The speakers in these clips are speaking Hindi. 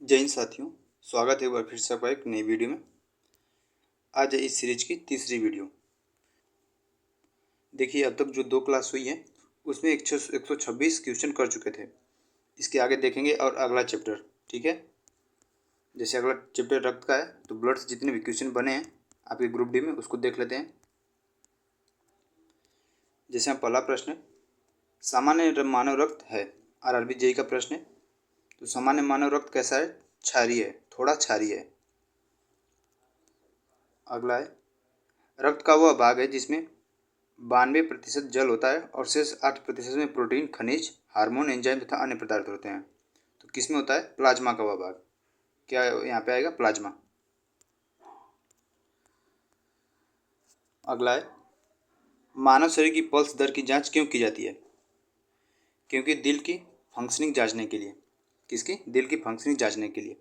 जय हिंद साथियों। स्वागत है एक बार फिर से आपका एक नई वीडियो में। आज है इस सीरीज की तीसरी वीडियो। देखिए, अब तक जो 2 क्लास हुई है उसमें 126 क्वेश्चन कर चुके थे। इसके आगे देखेंगे और अगला चैप्टर, ठीक है। जैसे अगला चैप्टर रक्त का है तो ब्लड से जितने भी क्वेश्चन बने हैं आपके ग्रुप डी में उसको देख लेते हैं। जैसे हम पहला प्रश्न है, सामान्य मानव रक्त है। आरआरबी जेई का प्रश्न है। तो सामान्य मानव रक्त कैसा है? क्षारीय है, थोड़ा क्षारीय है। अगला है, रक्त का वह भाग है जिसमें 92% जल होता है और शेष 8% में प्रोटीन, खनिज, हार्मोन, एंजाइम तथा अन्य पदार्थ होते हैं। तो किसमें होता है? प्लाज्मा का वह भाग। क्या यहाँ पे आएगा? प्लाज्मा। अगला है, मानव शरीर की पल्स दर की जांच क्यों की जाती है? क्योंकि दिल की फंक्शनिंग जांचने के लिए। किसकी? दिल की फंक्शनिंग जांचने के लिए।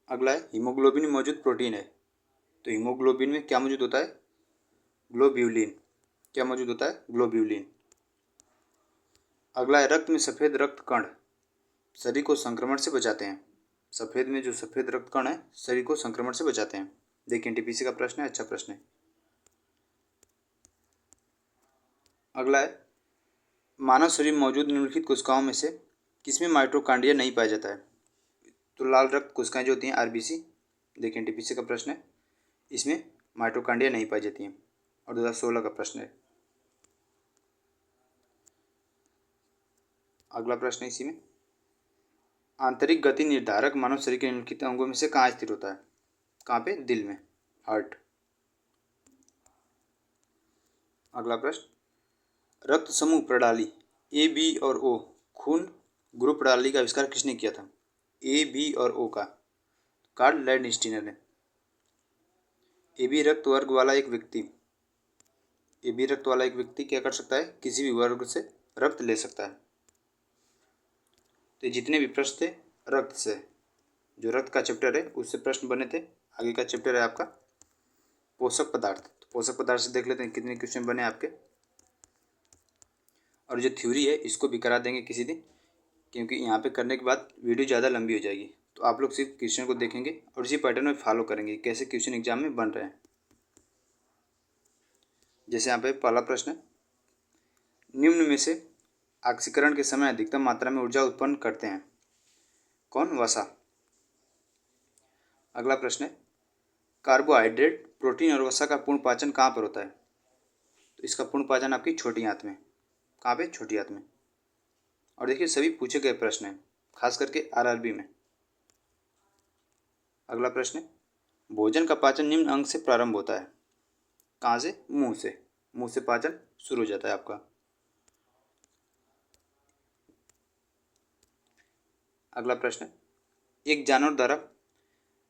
अगला है, हीमोग्लोबिन में मौजूद प्रोटीन है। तो हीमोग्लोबिन में क्या मौजूद होता है? ग्लोब्यूलिन। क्या मौजूद होता है? ग्लोब्यूलिन। अगला है, रक्त में सफ़ेद रक्त कण शरीर को संक्रमण से बचाते हैं। सफ़ेद में जो सफ़ेद रक्त कण है शरीर को संक्रमण से बचाते हैं। देखिए, टीपीसी का प्रश्न है, अच्छा प्रश्न है। अगला है, मानव शरीर में मौजूद निम्नलिखित कोशिकाओं में से किसमें माइटोकॉन्ड्रिया नहीं पाया जाता है? तो लाल रक्त कोशिकाएं जो होती हैं आरबीसी। देखिए, टीपीसी का प्रश्न है, इसमें माइटोकॉन्ड्रिया नहीं पाई जाती हैं और 2016 का प्रश्न है। अगला प्रश्न है इसी में, आंतरिक गति निर्धारक मानव शरीर के निम्नलिखित अंगों में से कहाँ स्थित होता है? कहाँ पे? दिल में, हार्ट। अगला प्रश्न, रक्त समूह प्रणाली ए, बी और ओ खून ग्रुप प्रणाली का आविष्कार किसने किया था? ए, बी और ओ का कार्ल लैंडस्टीनर ने। ए बी रक्त वर्ग वाला एक व्यक्ति क्या कर सकता है? किसी भी वर्ग से रक्त ले सकता है। तो जितने भी प्रश्न थे रक्त से, जो रक्त का चैप्टर है उससे प्रश्न बने थे। आगे का चैप्टर है आपका पोषक पदार्थ। तो पोषक पदार्थ से देख लेते हैं कितने क्वेश्चन बने आपके। और जो थ्योरी है इसको भी करा देंगे किसी दिन, क्योंकि यहाँ पे करने के बाद वीडियो ज़्यादा लंबी हो जाएगी। तो आप लोग सिर्फ क्वेश्चन को देखेंगे और इसी पैटर्न में फॉलो करेंगे कैसे क्वेश्चन एग्जाम में बन रहे हैं। जैसे यहाँ पे पहला प्रश्न है, निम्न में से ऑक्सीकरण के समय अधिकतम मात्रा में ऊर्जा उत्पन्न करते हैं कौन? वसा। अगला प्रश्न है, कार्बोहाइड्रेट, प्रोटीन और वसा का पूर्ण पाचन कहाँ पर होता है? तो इसका पूर्ण पाचन आपकी छोटी आंत में। कहाँ पे? छोटी आंत में। और देखिए, सभी पूछे गए प्रश्न हैं, खास करके आरआरबी में। अगला प्रश्न है, भोजन का पाचन निम्न अंग से प्रारंभ होता है। कहाँ से? मुंह से। मुंह से पाचन शुरू हो जाता है आपका। अगला प्रश्न है, एक जानवर द्वारा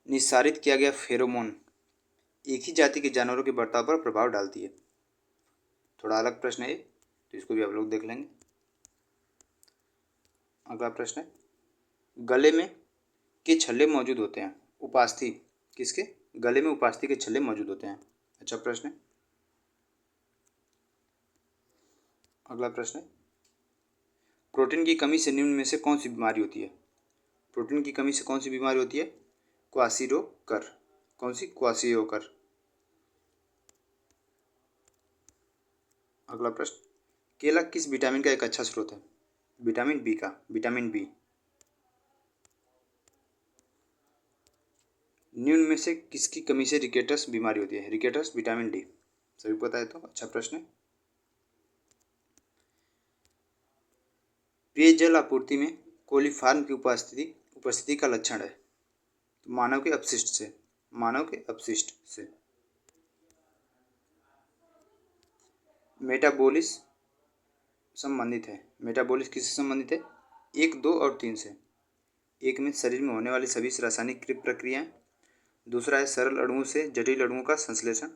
निस्सारित किया गया फेरोमोन एक ही जाति के जानवरों के बर्ताव पर प्रभाव डालती है। थोड़ा अलग प्रश्न है ये, तो इसको भी आप लोग देख लेंगे। अगला प्रश्न है, गले में के छल्ले मौजूद होते हैं। उपास्थि। किसके? गले में उपास्थि के छल्ले मौजूद होते हैं। अच्छा प्रश्न है। अगला प्रश्न है, प्रोटीन की कमी से निम्न में से कौन सी बीमारी होती है? प्रोटीन की कमी से कौन सी बीमारी होती है? क्वाशियोकर। कौन सी? क्वाशियोकर। अगला प्रश्न, केला किस विटामिन का एक अच्छा स्रोत है? विटामिन बी का। Vitamin B. निम्न में से किसकी कमी से रिकेटस बीमारी होती है? Rickets, vitamin D. सभी पता है तो अच्छा प्रश्न है। पेयजल आपूर्ति में कोलीफॉर्म की उपस्थिति का लक्षण है। तो मानव के अपशिष्ट से। मानव के अपशिष्ट से। मेटाबॉलिस संबंधित है। मेटाबॉलिस किससे संबंधित है? 1, 2 और 3 से। एक में शरीर में होने वाली सभी रासायनिक प्रक्रियाएं। दूसरा है सरल अणुओं से जटिल अणुओं का संश्लेषण।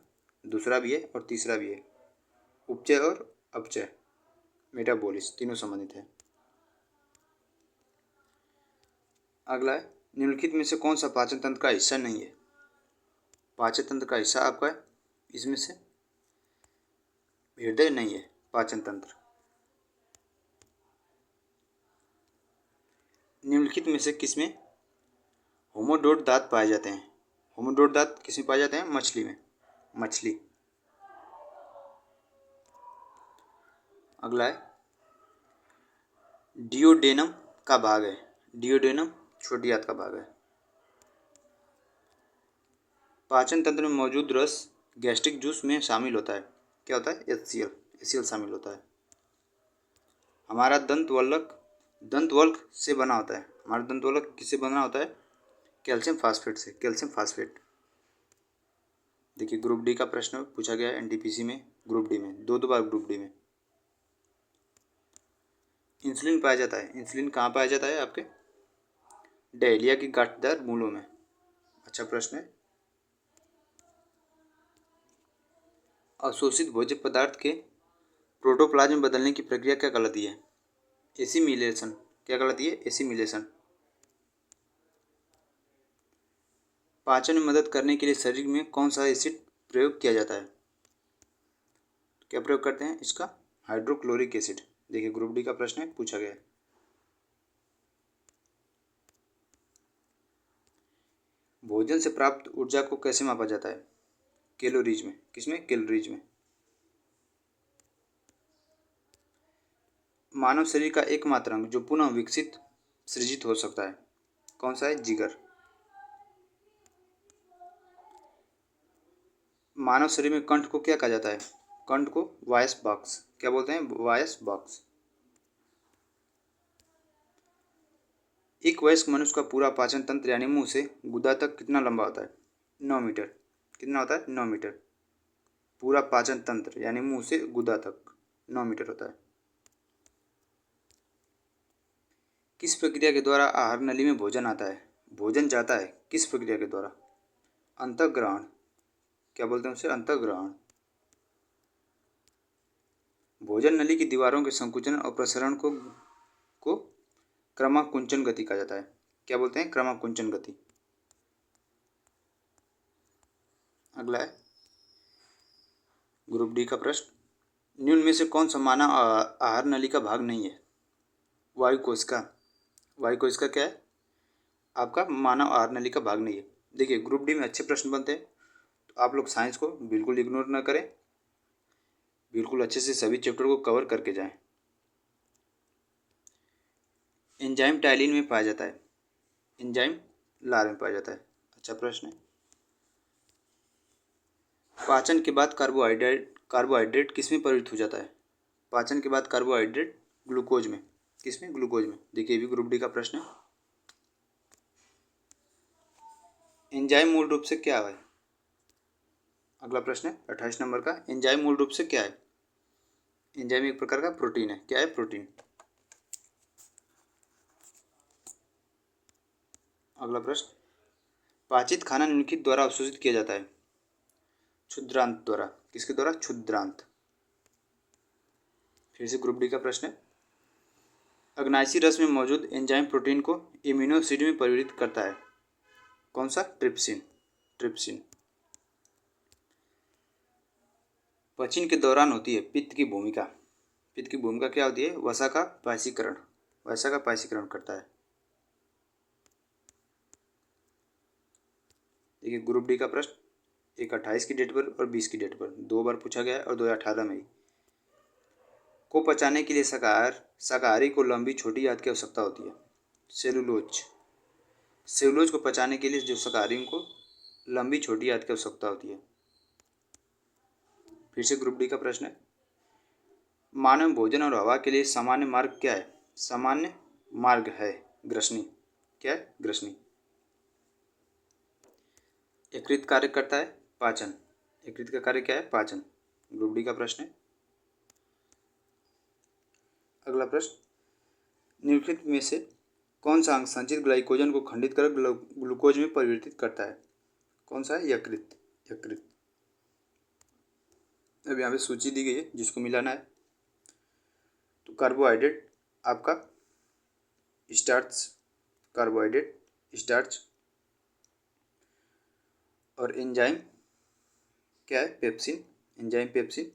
दूसरा भी है और तीसरा भी है उपचय और अपचय। मेटाबॉलिस तीनों संबंधित है। अगला है, निम्नलिखित में से कौन सा पाचन तंत्र का हिस्सा नहीं है? पाचन तंत्र का हिस्सा आपका है इसमें से हृदय नहीं है। पाचन तंत्र निम्नलिखित में से किसमें होमोडोट दांत पाए जाते हैं? होमोडोट दांत किसमें पाए जाते हैं? मछली में। मछली। अगला है डिओडेनम का भाग है। डिओडेनम छोटी आंत का भाग है। पाचन तंत्र में मौजूद रस गैस्ट्रिक जूस में शामिल होता है। क्या होता है? HCl। HCl शामिल होता है। हमारा दंतवल्क से बना होता है। हमारा दंतवल्क किससे बना होता है? कैल्शियम फास्फेट से। Calcium phosphate. देखिए ग्रुप डी का प्रश्न पूछा गया है NTPC में, ग्रुप डी में, दो बार ग्रुप डी में। इंसुलिन पाया जाता है। इंसुलिन कहाँ पाया जाता है? आपके डहेलिया की गांठदार मूलों में। अच्छा प्रश्न है। अवशोषित भोज्य पदार्थ के प्रोटोप्लाज्म में बदलने की प्रक्रिया क्या कहलाती है? एसिमिलेशन। क्या कहलाती है? एसिमिलेशन। पाचन में मदद करने के लिए शरीर में कौन सा एसिड प्रयोग किया जाता है? क्या प्रयोग करते हैं इसका? Hydrochloric acid. देखिए ग्रुप डी का प्रश्न है, पूछा गया है। भोजन से प्राप्त ऊर्जा को कैसे मापा जाता है? कैलोरीज में। किसमें? कैलोरीज में। मानव शरीर का एकमात्र अंग जो पुनः विकसित सृजित हो सकता है, कौन सा है? जिगर। मानव शरीर में कंठ को क्या कहा जाता है? कंठ को वॉयस बॉक्स। क्या बोलते हैं? Voice box. एक वयस्क मनुष्य का पूरा पाचन तंत्र यानी मुंह से गुदा तक कितना लंबा होता है? 9 मीटर। कितना होता है? 9 मीटर। पूरा पाचन तंत्र यानी मुंह से गुदा तक 9 मीटर होता है। किस प्रक्रिया के द्वारा आहार नली में भोजन आता है? भोजन जाता है किस प्रक्रिया के द्वारा? अंतःग्रहण। क्या बोलते हैं उसे? अंतःग्रहण। भोजन नली की दीवारों के संकुचन और प्रसरण को क्रमाकुंचन गति कहा जाता है। क्या बोलते हैं? क्रमाकुंचन गति। अगला है ग्रुप डी का प्रश्न। निम्न में से कौन सा मानव आहार नली का भाग नहीं है? वायु कोशिका। वायु कोशिका क्या है? आपका मानव आहार नली का भाग नहीं है। देखिए ग्रुप डी में अच्छे प्रश्न बनते हैं, तो आप लोग साइंस को बिल्कुल इग्नोर ना करें, बिल्कुल अच्छे से सभी चैप्टर को कवर करके जाएं। एंजाइम टाइलिन में पाया जाता है। एंजाइम लार में पाया जाता है। अच्छा प्रश्न है। पाचन के बाद कार्बोहाइड्रेट किस में परिवर्तित हो जाता है? पाचन के बाद कार्बोहाइड्रेट ग्लूकोज में। किस में? ग्लूकोज में। देखिए भी ग्रुप डी का प्रश्न है। एंजाइम मूल रूप से क्या है? अगला प्रश्न है 28 नंबर का। एंजाइम मूल रूप से क्या है? एंजाइम एक प्रकार का प्रोटीन है। क्या है? प्रोटीन। अगला प्रश्न। पाचित खाना निम्नलिखित द्वारा अवशोषित किया जाता है। क्षुद्रांत द्वारा। किसके द्वारा? क्षुद्रांत। फिर से ग्रुप डी का प्रश्न है। अग्नाशी रस में मौजूद एंजाइम प्रोटीन को एमिनो एसिड में परिवर्तित करता है। कौन सा? ट्रिप्सिन। ट्रिप्सिन। पचन के दौरान होती है पित्त की भूमिका। पित्त की भूमिका क्या होती है? वसा का पायसीकरण। वसा का पायसीकरण करता है। देखिए ग्रुप डी का प्रश्न एक 28 की डेट पर और 20 की डेट पर दो बार पूछा गया है और 2018 में ही। को पचाने के लिए शाकाहारी को लंबी छोटी आंत की आवश्यकता होती है। सेलुलोज। सेलुलोज को पचाने के लिए जो शाकाहारी को लंबी छोटी आंत की आवश्यकता होती है। फिर से ग्रुप डी का प्रश्न है। मानव भोजन और हवा के लिए सामान्य मार्ग क्या है? सामान्य मार्ग है ग्रसनी। क्या है? ग्रसनी। यकृत कार्य करता है पाचन। यकृत का कार्य क्या है? पाचन। ग्रुप डी का प्रश्न है। अगला प्रश्न। निम्नलिखित में से कौन सा अंग संचित ग्लाइकोजन को खंडित कर ग्लूकोज में परिवर्तित करता है? कौन सा है? यकृत। यकृत। अब यहाँ पे सूची दी गई है जिसको मिलाना है। तो कार्बोहाइड्रेट आपका स्टार्च। Carbohydrate starch. और एंजाइम क्या है? पेप्सिन। Enzyme pepsin.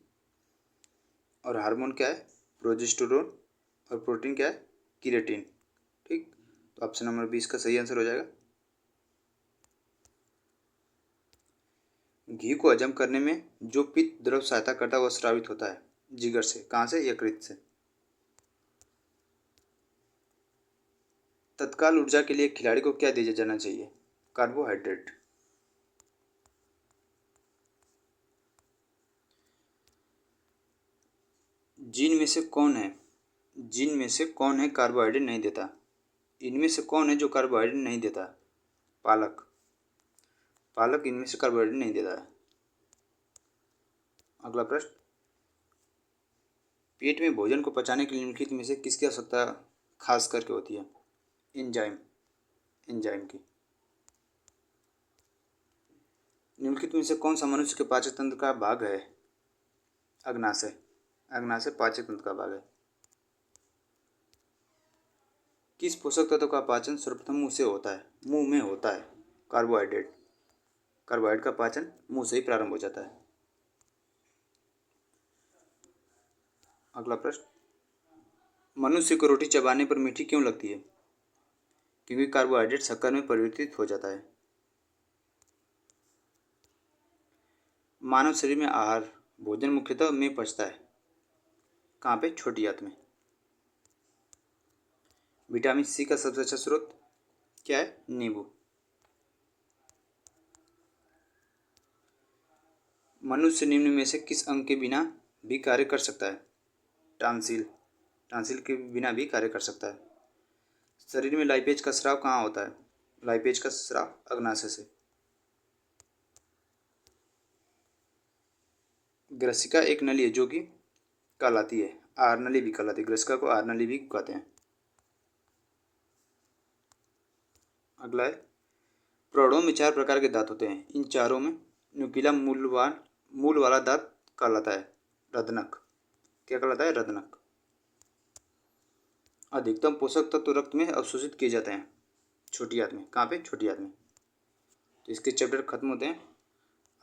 और हार्मोन क्या है? प्रोजेस्टेरोन। और प्रोटीन क्या है? केराटिन। ठीक। तो ऑप्शन नंबर 20 का सही आंसर हो जाएगा। घी को हजम करने में जो पित्त द्रव सहायता करता है वह स्रावित होता है जिगर से। कहाँ से? यकृत से। तत्काल ऊर्जा के लिए खिलाड़ी को क्या दिया जाना चाहिए? कार्बोहाइड्रेट। जिन में से कौन है कार्बोहाइड्रेट नहीं देता? इनमें से कौन है जो कार्बोहाइड्रेट नहीं देता? पालक। पालक इनमें से कार्बोहाइड्रेट नहीं देता है। अगला प्रश्न, पेट में भोजन को पचाने के लिए निम्नलिखित में से किसकी आवश्यकता खास करके होती है? एंजाइम की। निम्नलिखित में से कौन सा मनुष्य के पाचन तंत्र का भाग है? अग्नाशय। अग्नाशय पाचन तंत्र का भाग है। किस पोषक तत्व का पाचन सर्वप्रथम मुंह से होता है? मुंह में होता है। कार्बोहाइड्रेट। कार्बोहाइड्रेट का पाचन मुंह से ही प्रारंभ हो जाता है। अगला प्रश्न, मनुष्य को रोटी चबाने पर मीठी क्यों लगती है? क्योंकि कार्बोहाइड्रेट शक्कर में परिवर्तित हो जाता है। मानव शरीर में आहार भोजन मुख्यतः में पचता है। कहाँ पे? छोटी आंत में। विटामिन सी का सबसे अच्छा स्रोत क्या है? नींबू। मनुष्य निम्न में से किस अंग के बिना भी कार्य कर सकता है? टांसिल। टांसिल के बिना भी कार्य कर सकता है। शरीर में लाइपेज का स्राव कहाँ होता है? लाइपेज का स्राव अग्नाशय से। ग्रसिका एक नली है जो कि कहलाती है आहार नली भी कहलाती है। ग्रसिका को आहार नली भी कहते हैं। अगला है, प्रौढ़ों में 4 प्रकार के दांत होते हैं। इन चारों में नुकीला मूल वाला दांत कहलाता है रत्नक। क्या कहलाता है? रत्नक। अधिकतम पोषक तत्व रक्त में अवशोषित किए जाते हैं छोटी आंत में। कहाँ पे? छोटी आंत में। तो इसके चैप्टर खत्म होते हैं।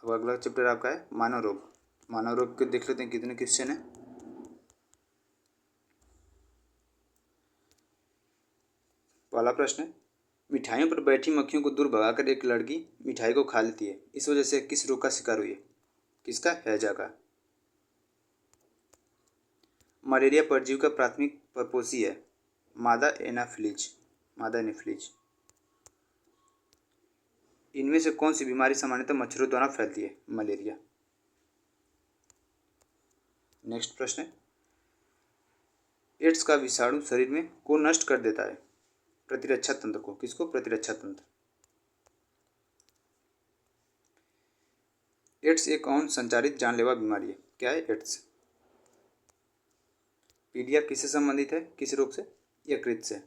अब अगला चैप्टर आपका है मानव रोग। मानव रोग के देख लेते हैं कितने क्वेश्चन है। पहला प्रश्न है, मिठाइयों पर बैठी मक्खियों को दूर भगाकर एक लड़की मिठाई को खा लेती है। इस वजह से किस रोग का शिकार हुई है? किसका? हैजा का। मलेरिया परजीवी का प्राथमिक परपोषी है मादा एनाफिलीज। मादा एनाफिलीज। इनमें से कौन सी बीमारी सामान्यतः मच्छरों द्वारा फैलती है? मलेरिया। नेक्स्ट प्रश्न है, एड्स का विषाणु शरीर में को नष्ट कर देता है? प्रतिरक्षा तंत्र को। किसको? प्रतिरक्षा तंत्र। एड्स एक कौन संचारित जानलेवा बीमारी है? क्या है? एड्स। पीलिया किससे संबंधित है? किस रोग से? यकृत से।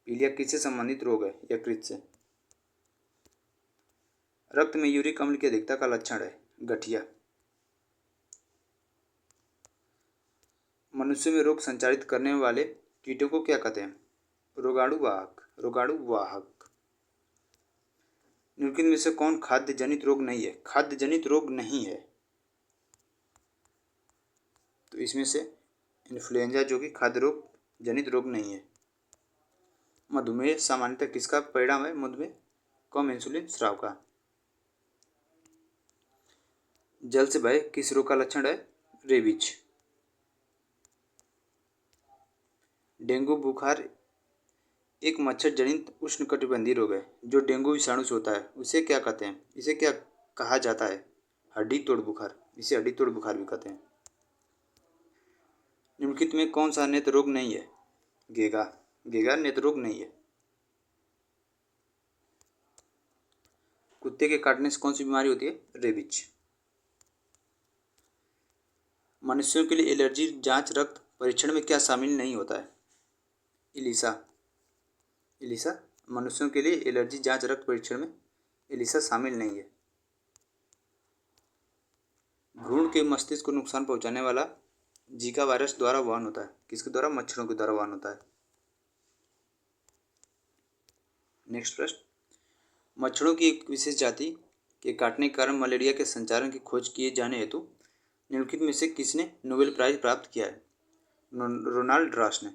पीलिया किससे संबंधित रोग है? यकृत से। रक्त में यूरिक अम्ल की अधिकता का लक्षण है? गठिया। मनुष्य में रोग संचारित करने वाले कीटों को क्या कहते हैं? रोगाणुवाहक। रोगाणुवाहक। निम्नलिखित में से कौन खाद्य जनित रोग नहीं है? खाद्य जनित रोग नहीं है तो इसमें से इन्फ्लुएंजा जो कि खाद्य रोग जनित रोग नहीं है। मधुमेह सामान्यतः किसका परिणाम है? मधुमेह कम इंसुलिन स्राव का। जल से भय किस रोग का लक्षण है? रेबीज। डेंगू बुखार एक मच्छर जनित उष्णकटिबंधीय रोग है जो डेंगू विषाणु से होता है। उसे क्या कहते हैं? इसे क्या कहा जाता है? हड्डी तोड़ बुखार। इसे हड्डी तोड़ बुखार भी कहते हैं। निम्नलिखित में कौन सा नेत्र रोग नहीं है? गेगा। गेगा नेत्र रोग नहीं है। कुत्ते के काटने से कौन सी बीमारी होती है? रेबीज। मनुष्यों के लिए एलर्जी जांच रक्त परीक्षण में क्या शामिल नहीं होता है? इलिसा। इलिसा। मनुष्यों के लिए एलर्जी जांच रक्त परीक्षण में इलिसा शामिल नहीं है। भ्रूण के मस्तिष्क को नुकसान पहुंचाने वाला जीका वायरस द्वारा वहन होता है। किसके द्वारा? मच्छरों के द्वारा वहन होता है। नेक्स्ट प्रश्न, मच्छरों की एक विशेष जाति के काटने के कारण मलेरिया के संचारण की खोज किए जाने हेतु निम्नलिखित में से किसने नोबेल प्राइज प्राप्त किया है? रोनाल्ड रॉस ने।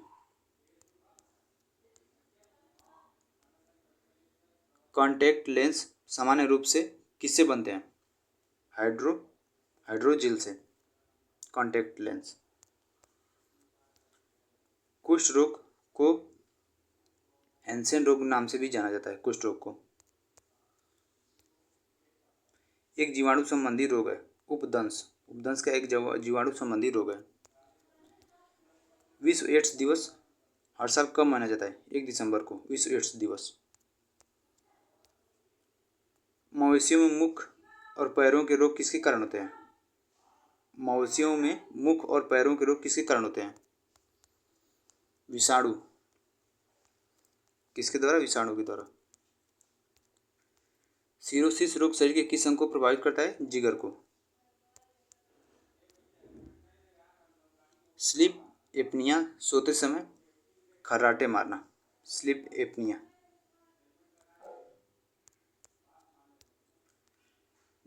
कॉन्टैक्ट लेंस सामान्य रूप से किससे बनते हैं? हाइड्रोजेल से कॉन्टैक्ट लेंस। कुष्ठ रोग को हैंसेन रोग नाम से भी जाना जाता है। कुष्ठ रोग को एक जीवाणु संबंधी रोग है। उपदंश उपदंश का एक जीवाणु संबंधी रोग है। विश्व एड्स दिवस हर साल कब मनाया जाता है? 1 दिसंबर को विश्व एड्स दिवस। मवेशियों में मुख और पैरों के रोग किसके कारण होते हैं? मवेशियों में मुख और पैरों के रोग किसके कारण होते हैं? विषाणु। किसके द्वारा? विषाणु के द्वारा। सिरोसिस रोग शरीर के किस अंग को प्रभावित करता है? जिगर को। स्लीप एपनिया सोते समय खर्राटे मारना। Sleep apnoea.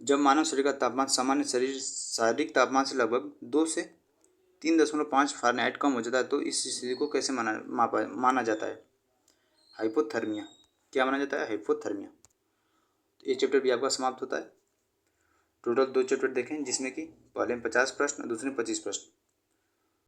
जब मानव शरीर का तापमान सामान्य शारीरिक तापमान से लगभग 2 से 3.5 फ़ारेनहाइट कम हो जाता है तो इस स्थिति को कैसे माना जाता है? हाइपोथर्मिया। क्या माना जाता है? हाइपोथर्मिया। तो ये चैप्टर भी आपका समाप्त होता है। टोटल 2 चैप्टर देखें जिसमें कि पहले में 50 प्रश्न और दूसरे में 25 प्रश्न।